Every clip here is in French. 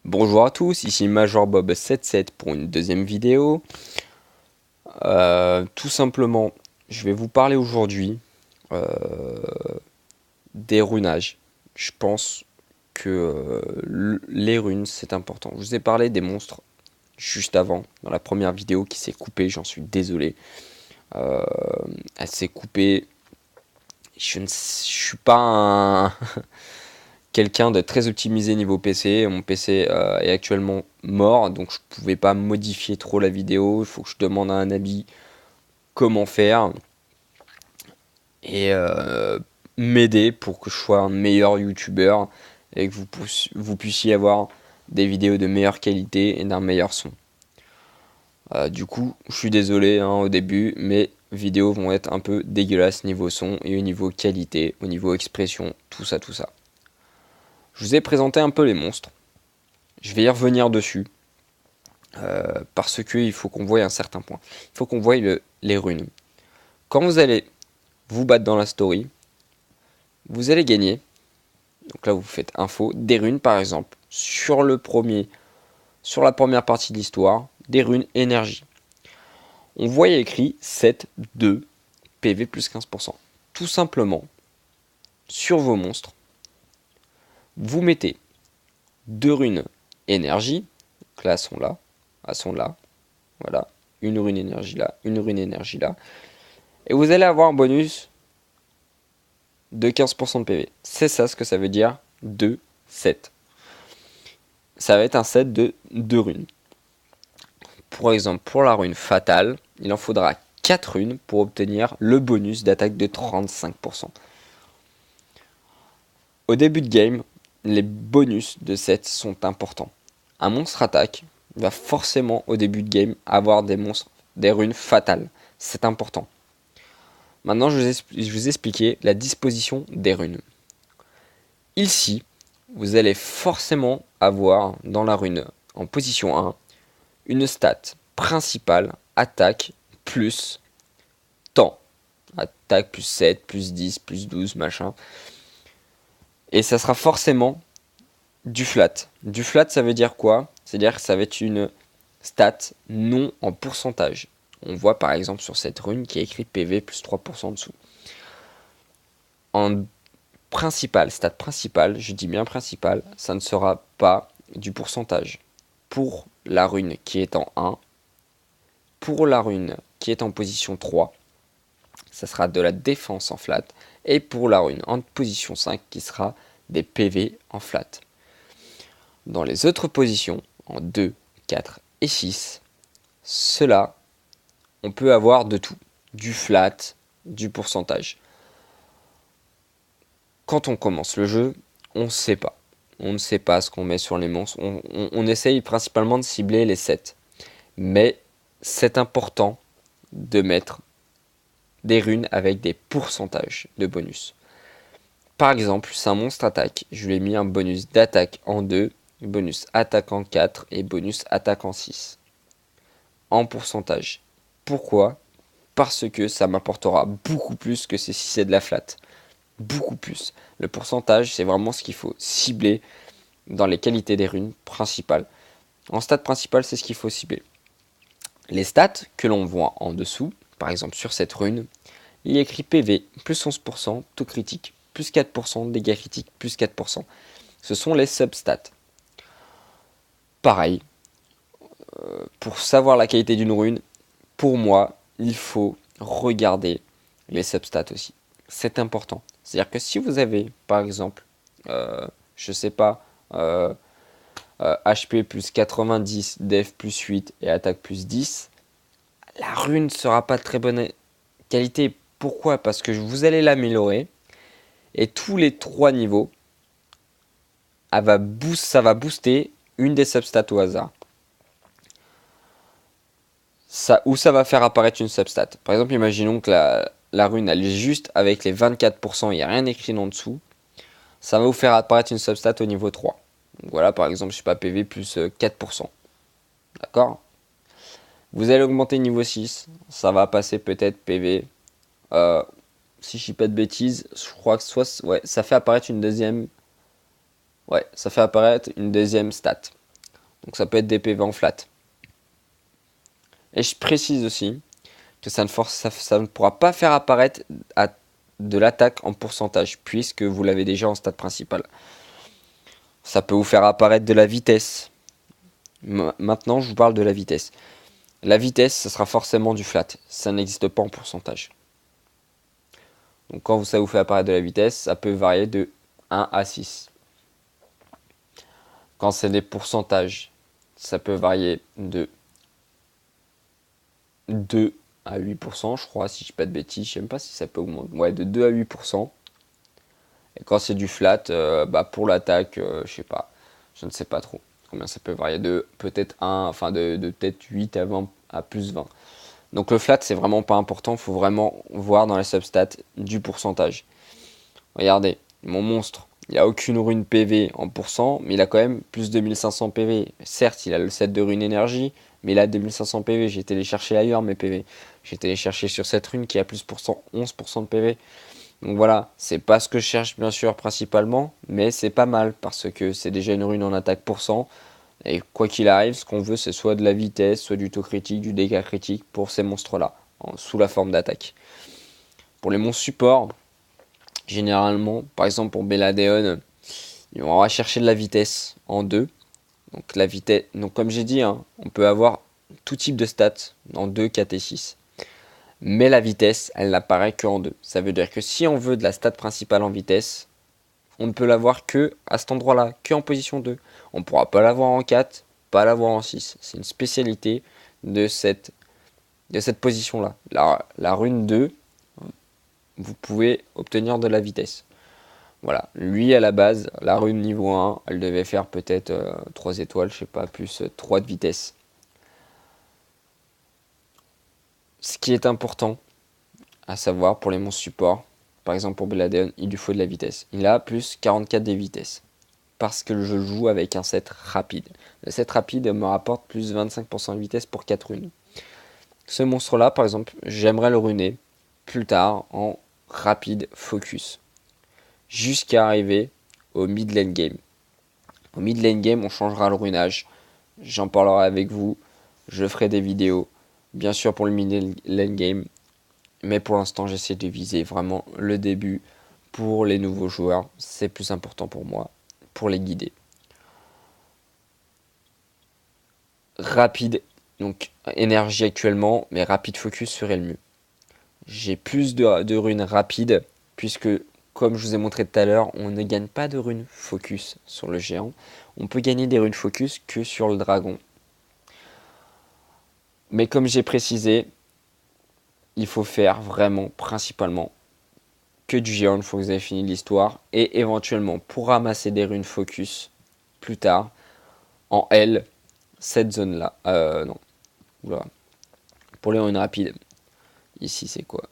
Bonjour à tous, ici MajorBob77 pour une deuxième vidéo. Tout simplement, je vais vous parler aujourd'hui euh, des runages. Je pense que les runes c'est important. Je vous ai parlé des monstres juste avant, dans la première vidéo qui s'est coupée, j'en suis désolé. Euh, Elle s'est coupée. Je ne suis pas quelqu'un de très optimisé niveau PC. Mon PC est actuellement mort, donc je pouvais pas modifier trop la vidéo. Il faut que je demande à un ami comment faire et m'aider pour que je sois un meilleur youtubeur et que vous puissiez avoir des vidéos de meilleure qualité et d'un meilleur son. Du coup, je suis désolé au début, mes vidéos vont être un peu dégueulasses niveau son et au niveau qualité, au niveau expression, tout ça, tout ça. Je vous ai présenté un peu les monstres. Je vais y revenir dessus. Parce qu'il faut qu'on voie un certain point. Il faut qu'on voie les runes. Quand vous allez vous battre dans la story, vous allez gagner. Donc là, vous faites info, des runes par exemple, sur la première partie de l'histoire, des runes énergie. On voit écrit 7, 2, PV plus 15%. Tout simplement, sur vos monstres, vous mettez deux runes énergie. Donc là, elles sont là. Voilà, une rune énergie là, une rune énergie là. Et vous allez avoir un bonus de 15% de PV. C'est ça ce que ça veut dire 2, 7. Ça va être un set de 2 runes. Pour exemple, pour la rune fatale, il en faudra 4 runes pour obtenir le bonus d'attaque de 35%. Au début de game, les bonus de set sont importants. Un monstre attaque va forcément au début de game avoir des runes fatales. C'est important. Maintenant, je vous expliquer la disposition des runes. Ici, vous allez forcément avoir dans la rune en position 1 une stat principale attaque plus temps. Attaque plus 7, plus 10, plus 12, machin. Et ça sera forcément du flat. Du flat, ça veut dire quoi? C'est-à-dire que ça va être une stat non en pourcentage. On voit par exemple sur cette rune qui est écrit PV plus 3% en dessous. En principal, stat principal, je dis bien principal, ça ne sera pas du pourcentage. Pour la rune qui est en 1, pour la rune qui est en position 3, ça sera de la défense en flat. Et pour la rune en position 5, qui sera des PV en flat. Dans les autres positions, en 2, 4 et 6, cela, on peut avoir de tout. Du flat, du pourcentage. Quand on commence le jeu, on ne sait pas. On ne sait pas ce qu'on met sur les monstres. On essaye principalement de cibler les 7. Mais c'est important de mettre des runes avec des pourcentages de bonus. Par exemple, c'est un monstre attaque. Je lui ai mis un bonus d'attaque en 2, bonus attaque en 4 et bonus attaque en 6. En pourcentage. Pourquoi? Parce que ça m'apportera beaucoup plus que si c'est de la flat. Beaucoup plus. Le pourcentage, c'est vraiment ce qu'il faut cibler dans les qualités des runes principales. En stat principal, c'est ce qu'il faut cibler. Les stats que l'on voit en dessous, par exemple sur cette rune, il est écrit PV plus 11%, tout critique, plus 4%, dégâts critiques, plus 4%. Ce sont les substats. Pareil, pour savoir la qualité d'une rune, pour moi, il faut regarder les substats aussi. C'est important. C'est-à-dire que si vous avez, par exemple, je sais pas, HP plus 90, Def plus 8 et attaque plus 10, la rune ne sera pas de très bonne qualité. Pourquoi? Parce que vous allez l'améliorer et tous les 3 niveaux, ça va booster une des substats au hasard. Ou ça va faire apparaître une substat. Par exemple, imaginons que la rune elle est juste avec les 24%, il n'y a rien écrit en dessous. Ça va vous faire apparaître une substat au niveau 3. Donc voilà, par exemple, je sais pas, PV plus 4%. D'accord? Vous allez augmenter niveau 6, ça va passer peut-être PV. Si je dis pas de bêtises, je crois que ouais, ça fait apparaître une deuxième. Ouais, ça fait apparaître une deuxième stat. Donc ça peut être des PV en flat. Et je précise aussi que ça ne pourra pas faire apparaître de l'attaque en pourcentage, puisque vous l'avez déjà en stade principal. Ça peut vous faire apparaître de la vitesse. Maintenant, je vous parle de la vitesse. La vitesse, ça sera forcément du flat. Ça n'existe pas en pourcentage. Donc quand ça vous fait apparaître de la vitesse, ça peut varier de 1 à 6. Quand c'est des pourcentages, ça peut varier de 2 à 8%, je crois, si je ne dis pas de bêtises. Je ne sais même pas si ça peut augmenter. Ouais, de 2 à 8%. Et quand c'est du flat, pour l'attaque, je sais pas. Je ne sais pas trop combien ça peut varier. De peut-être 1, enfin de peut-être 8 à 20 à plus 20. Donc le flat, c'est vraiment pas important. Il faut vraiment voir dans les substats du pourcentage. Regardez, mon monstre, il n'a aucune rune PV en pourcent, mais il a quand même plus de 1500 PV. Certes, il a le set de rune énergie, mais il a 2500 PV. J'ai été les chercher ailleurs, mes PV. J'ai été les chercher sur cette rune qui a plus pour 11% de PV. Donc voilà, c'est pas ce que je cherche bien sûr principalement, mais c'est pas mal parce que c'est déjà une rune en attaque pourcent. Et quoi qu'il arrive, ce qu'on veut, c'est soit de la vitesse, soit du taux critique, du dégât critique pour ces monstres-là, sous la forme d'attaque. Pour les monstres support, généralement, par exemple pour Belladeon, on va chercher de la vitesse en 2. Donc la vitesse, donc comme j'ai dit, on peut avoir tout type de stats en 2, 4 et 6. Mais la vitesse, elle n'apparaît que en 2. Ça veut dire que si on veut de la stat principale en vitesse, on ne peut l'avoir que à cet endroit-là, que en position 2. On ne pourra pas l'avoir en 4, pas l'avoir en 6. C'est une spécialité de cette position-là. La rune 2, vous pouvez obtenir de la vitesse. Voilà, lui à la base, la rune niveau 1, elle devait faire peut-être 3 étoiles, je sais pas, plus 3 de vitesse. Ce qui est important à savoir pour les monstres supports, par exemple pour Belladeon, il lui faut de la vitesse. Il a plus 44 des vitesses, parce que je joue avec un set rapide. Le set rapide me rapporte plus 25% de vitesse pour 4 runes. Ce monstre-là, par exemple, j'aimerais le runer plus tard en rapide focus, jusqu'à arriver au mid lane game. Au mid lane game, on changera le runage. J'en parlerai avec vous. Je ferai des vidéos, bien sûr pour le mid lane game. Mais pour l'instant, j'essaie de viser vraiment le début pour les nouveaux joueurs. C'est plus important pour moi, pour les guider. Rapide, donc énergie actuellement, mais rapide focus serait le mieux. J'ai plus de runes rapides, puisque comme je vous ai montré tout à l'heure, on ne gagne pas de runes focus sur le géant. On peut gagner des runes focus que sur le dragon. Mais comme j'ai précisé, il faut faire vraiment principalement que du géant une fois que vous avez fini l'histoire. Et éventuellement, pour ramasser des runes focus plus tard, en L, cette zone-là. Non. Oula. Pour les runes rapides, ici c'est quoi?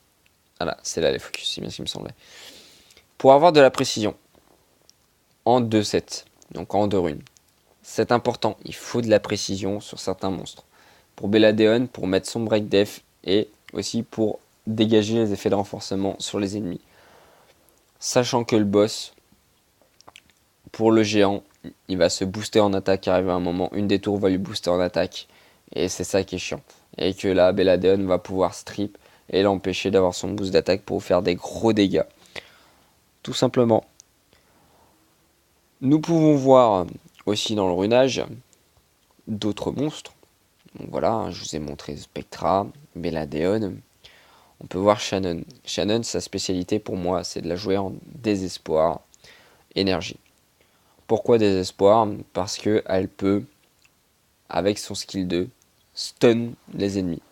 Voilà, c'est là les focus, c'est bien ce qui me semblait. Pour avoir de la précision, en 2 sets, donc en 2 runes, c'est important, il faut de la précision sur certains monstres. Pour Belladeon, pour mettre son break def et aussi pour dégager les effets de renforcement sur les ennemis. Sachant que le boss, pour le géant, il va se booster en attaque, arrive à un moment, une des tours va lui booster en attaque, et c'est ça qui est chiant. Et que là, Belladeon va pouvoir strip et l'empêcher d'avoir son boost d'attaque pour faire des gros dégâts. Tout simplement. Nous pouvons voir aussi dans le runage d'autres monstres. Donc voilà, je vous ai montré Spectra, Belladeon. On peut voir Shannon. Shannon, sa spécialité pour moi, c'est de la jouer en désespoir, énergie. Pourquoi désespoir? Parce qu'elle peut, avec son skill 2, stun les ennemis.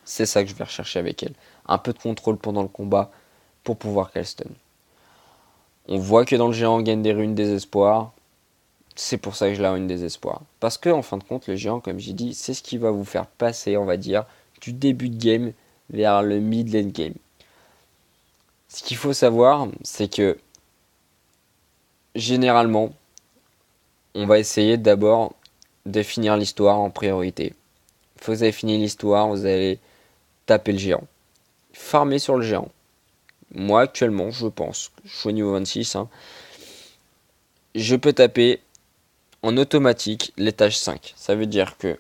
C'est ça que je vais rechercher avec elle. Un peu de contrôle pendant le combat pour pouvoir qu'elle stun. On voit que dans le géant, on gagne des runes désespoir. C'est pour ça que je la rune désespoir. Parce que, en fin de compte, le géant, comme j'ai dit, c'est ce qui va vous faire passer, on va dire, du début de game vers le mid lane game. Ce qu'il faut savoir, c'est que généralement, on va essayer d'abord de finir l'histoire en priorité. Une fois que vous avez fini l'histoire, vous allez taper le géant. Farmer sur le géant. Moi, actuellement, je pense, je suis au niveau 26, je peux taper en automatique l'étage 5. Ça veut dire que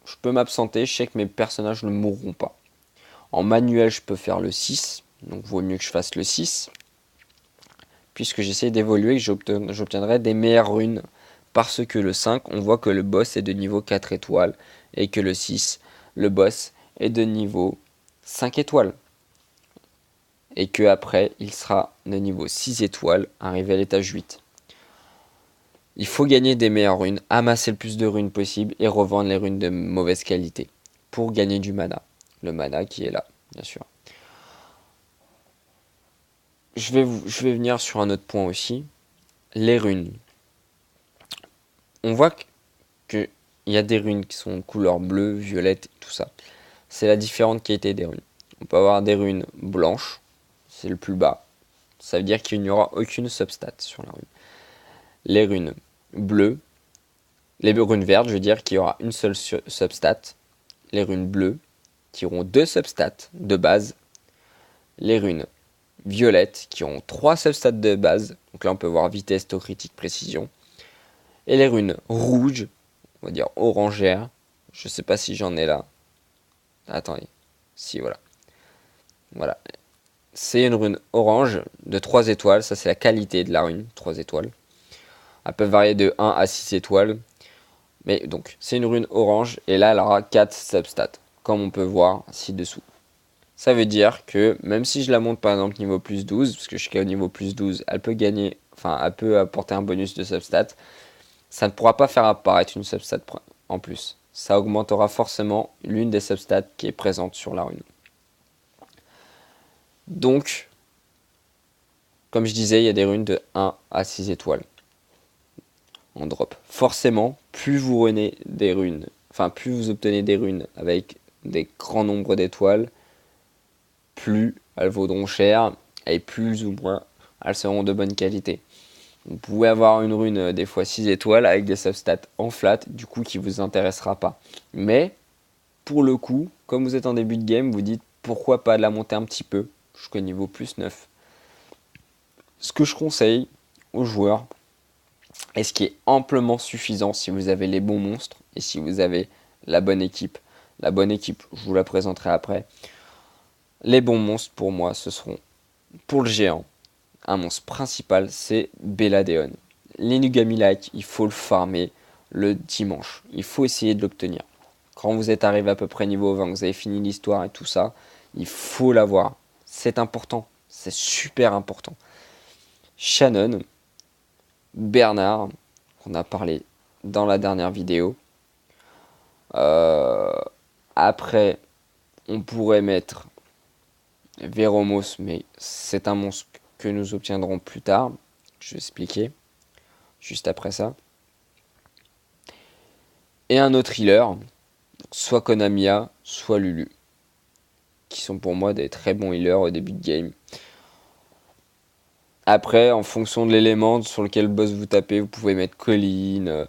je peux m'absenter, je sais que mes personnages ne mourront pas. En manuel, je peux faire le 6, donc vaut mieux que je fasse le 6. Puisque j'essaie d'évoluer, j'obtiendrai des meilleures runes. Parce que le 5, on voit que le boss est de niveau 4 étoiles. Et que le 6, le boss est de niveau 5 étoiles. Et que après, il sera de niveau 6 étoiles, arrivé à l'étage 8. Il faut gagner des meilleures runes, amasser le plus de runes possible et revendre les runes de mauvaise qualité. Pour gagner du mana. Le mana qui est là, bien sûr. Je vais venir sur un autre point aussi. Les runes. On voit qu'il y a des runes qui sont couleur bleue, violette, tout ça. C'est la différente qualité des runes. On peut avoir des runes blanches, c'est le plus bas. Ça veut dire qu'il n'y aura aucune substat sur la rune. Les runes bleues, les runes vertes, je veux dire qu'il y aura une seule substat. Les runes bleues, qui auront 2 substats de base. Les runes violettes, qui auront 3 substats de base. Donc là, on peut voir vitesse, taux critique, précision. Et les runes rouges, on va dire orangères. Je sais pas si j'en ai là. Attendez. Si, voilà. Voilà. C'est une rune orange de 3 étoiles. Ça, c'est la qualité de la rune, 3 étoiles. Elle peut varier de 1 à 6 étoiles. Mais donc, c'est une rune orange. Et là, elle aura 4 substats. Comme on peut voir ci-dessous. Ça veut dire que même si je la monte par exemple niveau plus 12, parce que jusqu'au niveau plus 12, elle peut gagner, enfin, elle peut apporter un bonus de substat. Ça ne pourra pas faire apparaître une substat en plus. Ça augmentera forcément l'une des substats qui est présente sur la rune. Donc, comme je disais, il y a des runes de 1 à 6 étoiles en drop. Forcément, plus vous renez des runes, enfin plus vous obtenez des runes avec des grands nombres d'étoiles, plus elles vaudront cher et plus ou moins elles seront de bonne qualité. Vous pouvez avoir une rune des fois 6 étoiles avec des substats en flat, du coup qui vous intéressera pas. Mais pour le coup, comme vous êtes en début de game, vous dites pourquoi pas de la monter un petit peu jusqu'au niveau plus 9. Ce que je conseille aux joueurs, et ce qui est amplement suffisant si vous avez les bons monstres et si vous avez la bonne équipe, je vous la présenterai après. Les bons monstres pour moi, ce seront pour le géant. Un monstre principal, c'est Belladeon. L'Inugami-like, il faut le farmer le dimanche. Il faut essayer de l'obtenir. Quand vous êtes arrivé à peu près niveau 20, vous avez fini l'histoire et tout ça, il faut l'avoir. C'est important. C'est super important. Shannon, Bernard, qu'on a parlé dans la dernière vidéo. Après, on pourrait mettre Veromos, mais c'est un monstre que nous obtiendrons plus tard. Je vais expliquer juste après ça. Et un autre healer, soit Konamiya, soit Lulu, qui sont pour moi des très bons healers au début de game. Après, en fonction de l'élément sur lequel boss vous tapez, vous pouvez mettre Colline.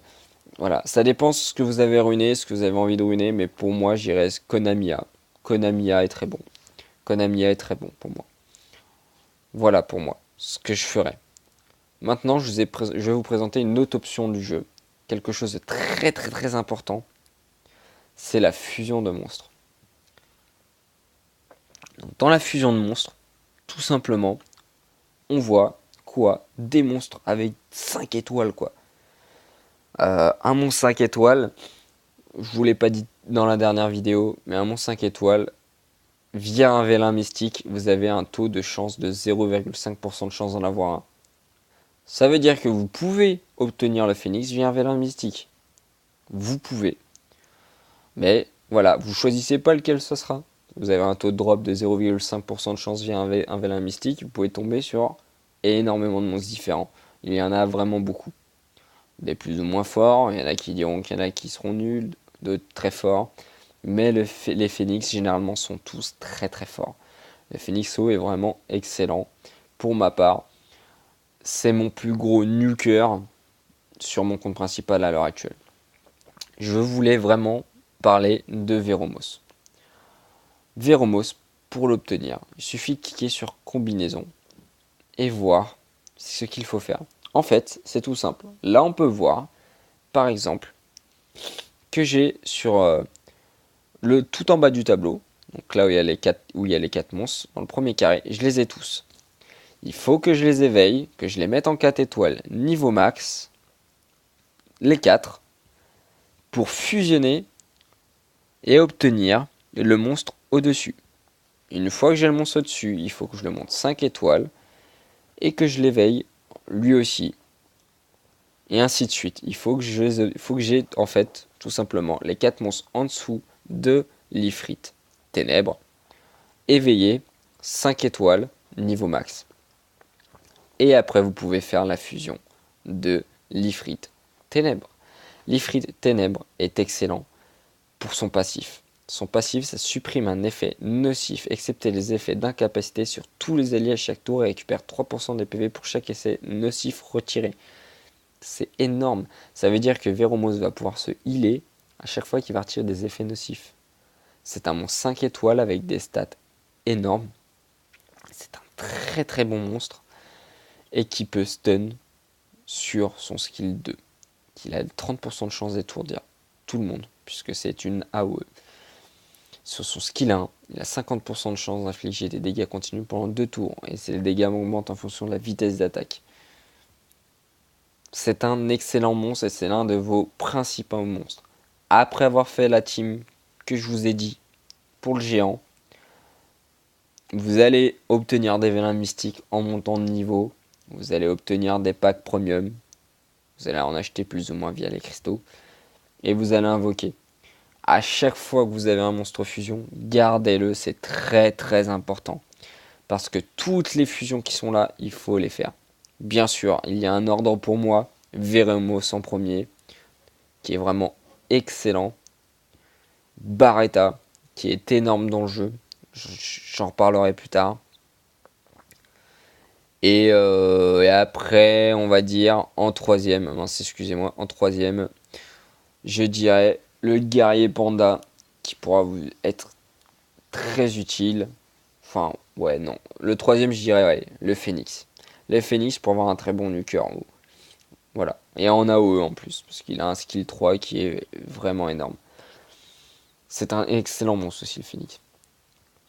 Voilà, ça dépend de ce que vous avez ruiné, ce que vous avez envie de ruiner, mais pour moi, j'irais Konamiya. Konamiya est très bon. Konamiya est très bon pour moi. Voilà pour moi, ce que je ferais. Maintenant, je vais vous présenter une autre option du jeu. Quelque chose de très très très important. C'est la fusion de monstres. Donc, dans la fusion de monstres, tout simplement, on voit quoi? Des monstres avec 5 étoiles quoi. Un monstre 5 étoiles, je vous l'ai pas dit dans la dernière vidéo, mais un monstre 5 étoiles, via un vélin mystique, vous avez un taux de chance de 0,5% de chance d'en avoir un. Ça veut dire que vous pouvez obtenir le phénix via un vélin mystique. Vous pouvez. Mais voilà, vous choisissez pas lequel ce sera. Vous avez un taux de drop de 0,5% de chance via un vélin mystique. Vous pouvez tomber sur énormément de monstres différents. Il y en a vraiment beaucoup. Des plus ou moins forts, il y en a qui diront qu'il y en a qui seront nuls, d'autres très forts. Mais les phénix généralement sont tous très très forts. Le phénix O est vraiment excellent. Pour ma part, c'est mon plus gros nuker sur mon compte principal à l'heure actuelle. Je voulais vraiment parler de Veromos. Veromos, pour l'obtenir, il suffit de cliquer sur combinaison et voir ce qu'il faut faire. En fait, c'est tout simple. Là, on peut voir par exemple, que j'ai sur le tout en bas du tableau. Donc là où il y a les 4 monstres, dans le premier carré, je les ai tous. Il faut que je les éveille, que je les mette en 4 étoiles niveau max, les 4, pour fusionner et obtenir le monstre au-dessus. Une fois que j'ai le monstre au-dessus, il faut que je le monte 5 étoiles et que je l'éveille lui aussi. Et ainsi de suite. Il faut que j'ai en fait tout simplement les 4 monstres en dessous de l'Ifrit Ténèbres, éveillé, 5 étoiles, niveau max. Et après vous pouvez faire la fusion de l'Ifrit Ténèbres. L'Ifrit Ténèbres est excellent pour son passif. Son passif, ça supprime un effet nocif, excepté les effets d'incapacité sur tous les alliés à chaque tour et récupère 3% des PV pour chaque essai nocif retiré. C'est énorme. Ça veut dire que Veromos va pouvoir se healer à chaque fois qu'il va retirer des effets nocifs. C'est un monstre 5 étoiles avec des stats énormes. C'est un très très bon monstre et qui peut stun sur son skill 2. Il a 30% de chance d'étourdir tout le monde puisque c'est une AOE. Sur son skill 1, il a 50% de chance d'infliger des dégâts continus pendant 2 tours et les dégâts augmentent en fonction de la vitesse d'attaque. C'est un excellent monstre et c'est l'un de vos principaux monstres. Après avoir fait la team que je vous ai dit pour le géant, vous allez obtenir des vélins mystiques en montant de niveau. Vous allez obtenir des packs premium. Vous allez en acheter plus ou moins via les cristaux. Et vous allez invoquer. À chaque fois que vous avez un monstre fusion, gardez-le, c'est très très important. Parce que toutes les fusions qui sont là, il faut les faire. Bien sûr, il y a un ordre pour moi. Veromos en premier, qui est vraiment excellent. Barretta, qui est énorme dans le jeu. J'en reparlerai plus tard. Et après, on va dire en troisième, excusez-moi, en troisième, je dirais le guerrier panda, qui pourra vous être très utile. Enfin, ouais, non. Le troisième, je dirais, ouais, le phénix. Le phénix pour avoir un très bon nuker en haut. Voilà. Et en AOE en plus, parce qu'il a un skill 3 qui est vraiment énorme. C'est un excellent monstre aussi, le phénix.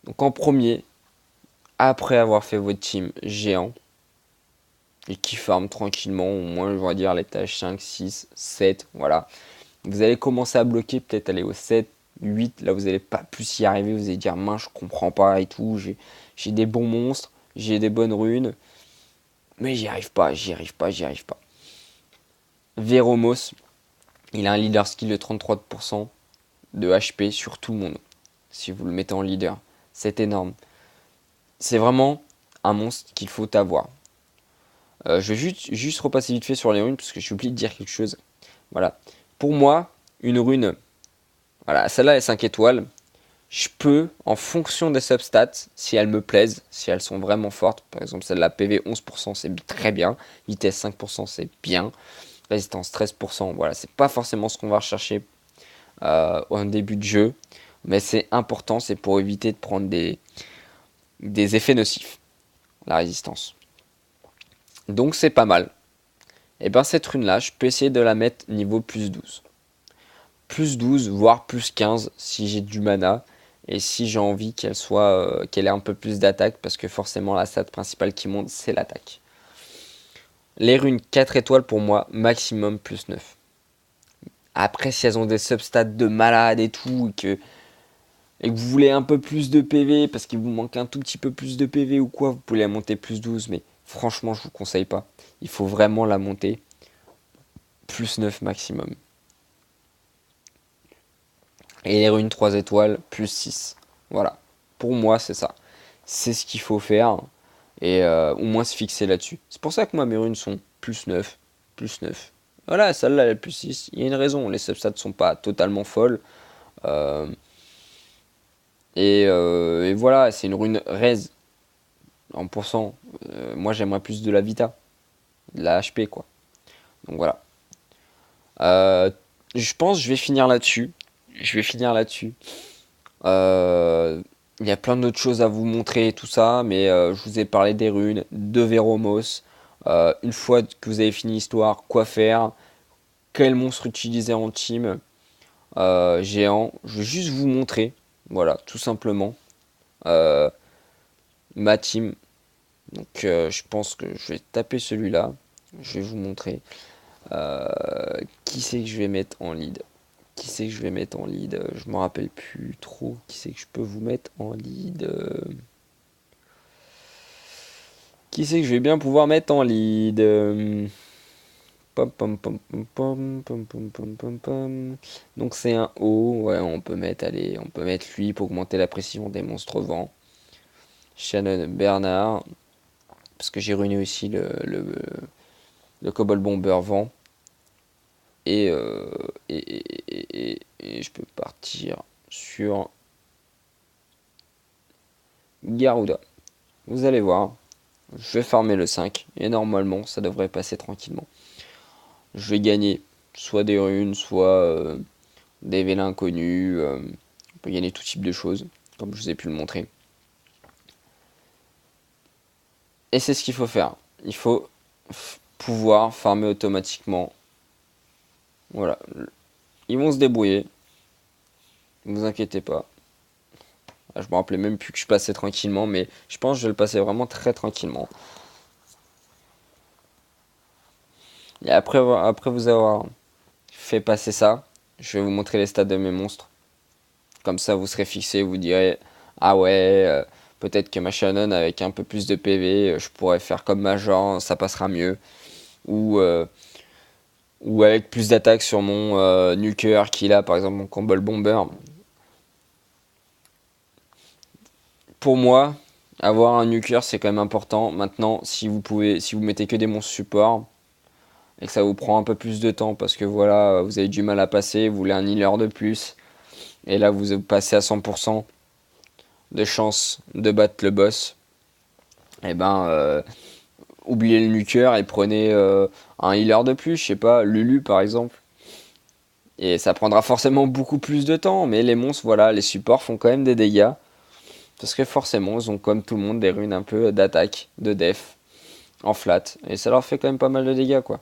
Donc en premier, après avoir fait votre team géant, et qui farm tranquillement, au moins, je vais dire, les tâches 5, 6, 7, voilà. Vous allez commencer à bloquer, peut-être aller au 7, 8, là vous n'allez pas plus y arriver, vous allez dire, mince, je comprends pas et tout, j'ai des bons monstres, j'ai des bonnes runes, mais j'y arrive pas. Veromos, il a un leader skill de 33% de HP sur tout le monde, si vous le mettez en leader. C'est énorme. C'est vraiment un monstre qu'il faut avoir. Je vais juste repasser vite fait sur les runes, parce que j'ai oublié de dire quelque chose. Voilà. Pour moi, une rune, voilà, celle-là est 5 étoiles. Je peux, en fonction des substats, si elles me plaisent, si elles sont vraiment fortes, par exemple celle-là, PV 11%, c'est très bien. Vitesse 5%, c'est bien. Résistance 13%, voilà, c'est pas forcément ce qu'on va rechercher au début de jeu. Mais c'est important, c'est pour éviter de prendre des effets nocifs, la résistance. Donc c'est pas mal. Et bien cette rune là, je peux essayer de la mettre niveau plus 12. Plus 12, voire plus 15 si j'ai du mana. Et si j'ai envie qu'elle ait un peu plus d'attaque, parce que forcément la stat principale qui monte, c'est l'attaque. Les runes 4 étoiles pour moi, maximum plus 9. Après, si elles ont des substats de malade et tout, et que vous voulez un peu plus de PV, parce qu'il vous manque un tout petit peu plus de PV ou quoi, vous pouvez la monter plus 12, mais franchement, je vous conseille pas. Il faut vraiment la monter plus 9 maximum. Et les runes 3 étoiles, plus 6. Voilà. Pour moi, c'est ça. C'est ce qu'il faut faire. Et au moins se fixer là-dessus. C'est pour ça que moi, mes runes sont plus 9. Plus 9. Voilà, celle-là, elle est plus 6. Il y a une raison. Les substats ne sont pas totalement folles. Euh, et voilà, c'est une rune raise. En pourcent. Moi, j'aimerais plus de la vita. De la HP, quoi. Donc voilà. Je pense que je vais finir là-dessus. Il y a plein d'autres choses à vous montrer et tout ça, mais je vous ai parlé des runes, de Veromos. Une fois que vous avez fini l'histoire, quoi faire, quel monstre utiliser en team géant. Je vais juste vous montrer, voilà, tout simplement, euh, ma team. Donc je pense que je vais taper celui-là. Je vais vous montrer qui c'est que je vais mettre en lead. Qui c'est que je vais mettre en lead? Je me rappelle plus trop. Qui c'est que je peux vous mettre en lead? Qui c'est que je vais bien pouvoir mettre en lead? Pom, pom, pom, pom, pom, pom, pom, pom, pom, pom. Donc c'est un O. Ouais, on peut mettre, allez, on peut mettre lui pour augmenter la précision des monstres vent. Shannon Bernard. Parce que j'ai ruiné aussi le Cobalt Bomber vent. Et, et je peux partir sur Garuda. Vous allez voir, je vais farmer le 5 et normalement ça devrait passer tranquillement. Je vais gagner soit des runes, soit des vélins inconnus. On peut gagner tout type de choses, comme je vous ai pu le montrer. Et c'est ce qu'il faut faire. Il faut pouvoir farmer automatiquement. Voilà. Ils vont se débrouiller. Ne vous inquiétez pas. Je me rappelais même plus que je passais tranquillement, mais je pense que je vais le passer vraiment très tranquillement. Et après vous avoir fait passer ça, je vais vous montrer les stats de mes monstres. Comme ça, vous serez fixé, vous direz, ah ouais, peut-être que ma Shannon avec un peu plus de PV, je pourrais faire comme Major, ça passera mieux. Ou, euh, ou avec plus d'attaque sur mon Nuker qu'il a, par exemple mon Combo Bomber. Pour moi, avoir un Nuker c'est quand même important. Maintenant, si vous mettez que des monstres support et que ça vous prend un peu plus de temps parce que voilà, vous avez du mal à passer, vous voulez un healer de plus, et là vous passez à 100% de chance de battre le boss, et ben oubliez le nuker et prenez un healer de plus, je sais pas, Lulu par exemple. Et ça prendra forcément beaucoup plus de temps, mais les monstres, voilà, les supports font quand même des dégâts. Parce que forcément, ils ont comme tout le monde des runes un peu d'attaque, de def, en flat. Et ça leur fait quand même pas mal de dégâts, quoi.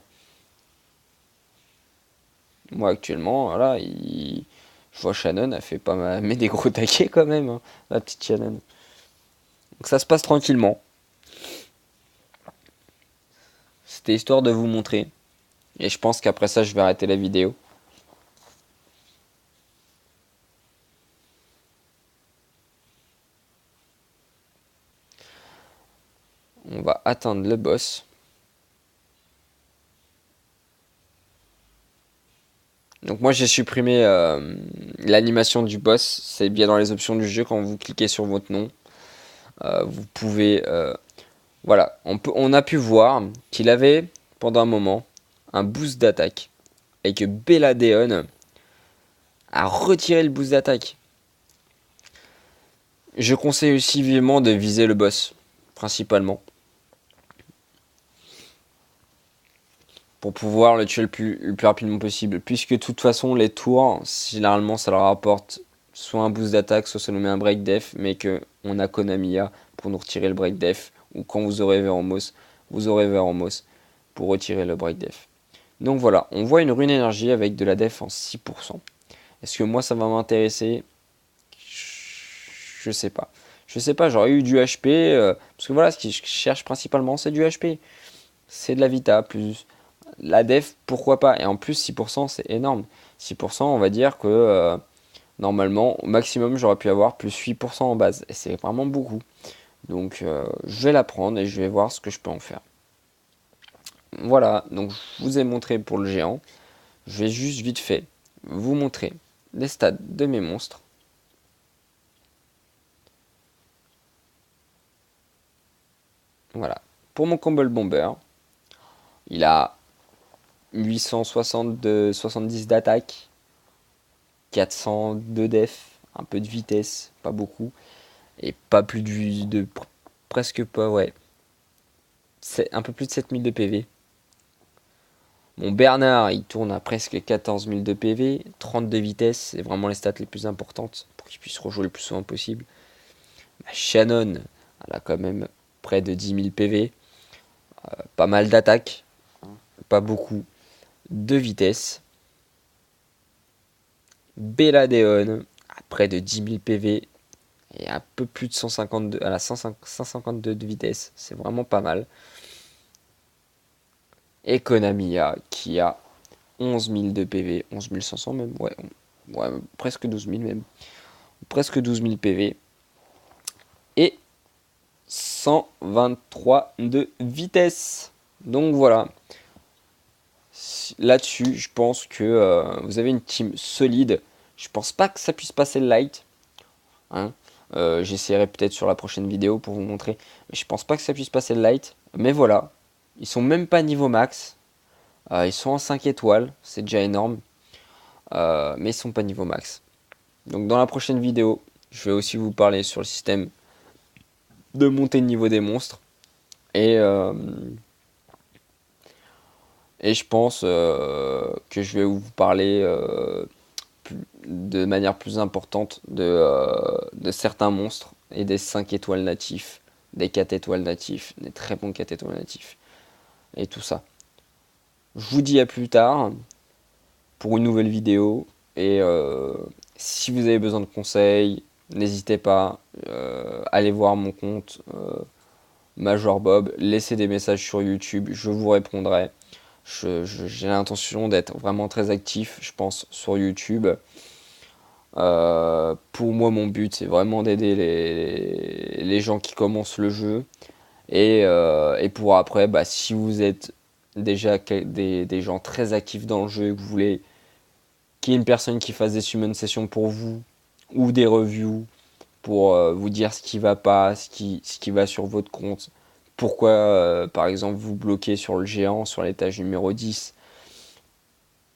Moi actuellement, voilà, je vois Shannon, elle fait pas mal, mais des gros taquets quand même, hein, la petite Shannon. Donc ça se passe tranquillement. C'était histoire de vous montrer. Et je pense qu'après ça, je vais arrêter la vidéo. On va atteindre le boss. Donc moi j'ai supprimé l'animation du boss. C'est bien dans les options du jeu quand vous cliquez sur votre nom. Vous pouvez... voilà, on a pu voir qu'il avait pendant un moment un boost d'attaque. Et que Belladeon a retiré le boost d'attaque. Je conseille aussi vivement de viser le boss, principalement. Pour pouvoir le tuer le plus rapidement possible. Puisque de toute façon, les tours, généralement, ça leur apporte soit un boost d'attaque, soit ça nous met un break def, mais que on a Konamiya pour nous retirer le break def. Ou quand vous aurez Veromos, vous aurez Veromos pour retirer le break def. Donc voilà, on voit une rune énergie avec de la def en 6%. Est-ce que moi ça va m'intéresser? Je sais pas. Je sais pas, j'aurais eu du HP, parce que voilà, ce que je cherche principalement, c'est du HP. C'est de la Vita, plus la def, pourquoi pas. Et en plus, 6%, c'est énorme. 6%, on va dire que normalement, au maximum, j'aurais pu avoir plus 8% en base. Et c'est vraiment beaucoup. Donc, je vais la prendre et je vais voir ce que je peux en faire. Voilà, donc je vous ai montré pour le géant. Je vais juste vite fait vous montrer les stats de mes monstres. Voilà. Pour mon Combo Bomber, il a 870 d'attaque, 400 de def, un peu de vitesse, pas beaucoup, et pas plus de presque pas, ouais, c'est un peu plus de 7000 de PV. Mon Bernard, il tourne à presque 14 000 de PV, 30 de vitesse, c'est vraiment les stats les plus importantes pour qu'il puisse rejouer le plus souvent possible. Ma Shannon, elle a quand même près de 10 000 PV, pas mal d'attaque, pas beaucoup 2 vitesses. Belladeon à près de 10 000 PV et un peu plus de 152 à la 152 de vitesse. C'est vraiment pas mal. Et Konamiya qui a 11 000 de PV, 11 500 même, ouais, presque 12 000 même. Presque 12 000 PV. Et 123 de vitesse. Donc voilà. Là-dessus, je pense que vous avez une team solide. Je pense pas que ça puisse passer le light. Hein. J'essaierai peut-être sur la prochaine vidéo pour vous montrer. Mais je pense pas que ça puisse passer le light. Mais voilà. Ils sont même pas niveau max. Ils sont en 5 étoiles. C'est déjà énorme. Mais ils sont pas niveau max. Donc dans la prochaine vidéo, je vais aussi vous parler sur le système de montée de niveau des monstres. Et je pense que je vais vous parler de manière plus importante de certains monstres et des 5 étoiles natifs, des 4 étoiles natifs, des très bons 4 étoiles natifs et tout ça. Je vous dis à plus tard pour une nouvelle vidéo et si vous avez besoin de conseils, n'hésitez pas, allez voir mon compte Major Bob, laissez des messages sur YouTube, je vous répondrai. J'ai l'intention d'être vraiment très actif, je pense, sur YouTube. Pour moi, mon but, c'est vraiment d'aider les gens qui commencent le jeu. Et pour après, bah, si vous êtes déjà des gens très actifs dans le jeu et que vous voulez qu'il y ait une personne qui fasse des summon sessions pour vous ou des reviews pour vous dire ce qui va pas, ce qui va sur votre compte, pourquoi par exemple vous bloquez sur le géant, sur l'étage numéro 10,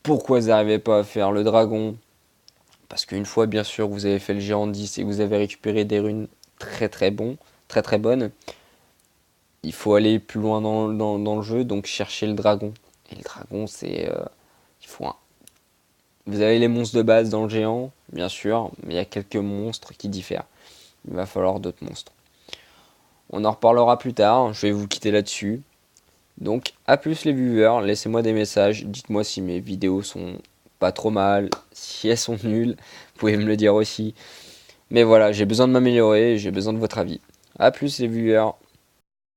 pourquoi vous n'arrivez pas à faire le dragon, parce qu'une fois bien sûr vous avez fait le géant 10 et que vous avez récupéré des runes très très bonnes, il faut aller plus loin dans le jeu, donc chercher le dragon. Et le dragon c'est... il faut un... Vous avez les monstres de base dans le géant, bien sûr, mais il y a quelques monstres qui diffèrent. Il va falloir d'autres monstres. On en reparlera plus tard, je vais vous quitter là-dessus. Donc à plus les viewers, laissez-moi des messages, dites-moi si mes vidéos sont pas trop mal, si elles sont nulles, vous pouvez me le dire aussi. Mais voilà, j'ai besoin de m'améliorer, j'ai besoin de votre avis. A plus les viewers.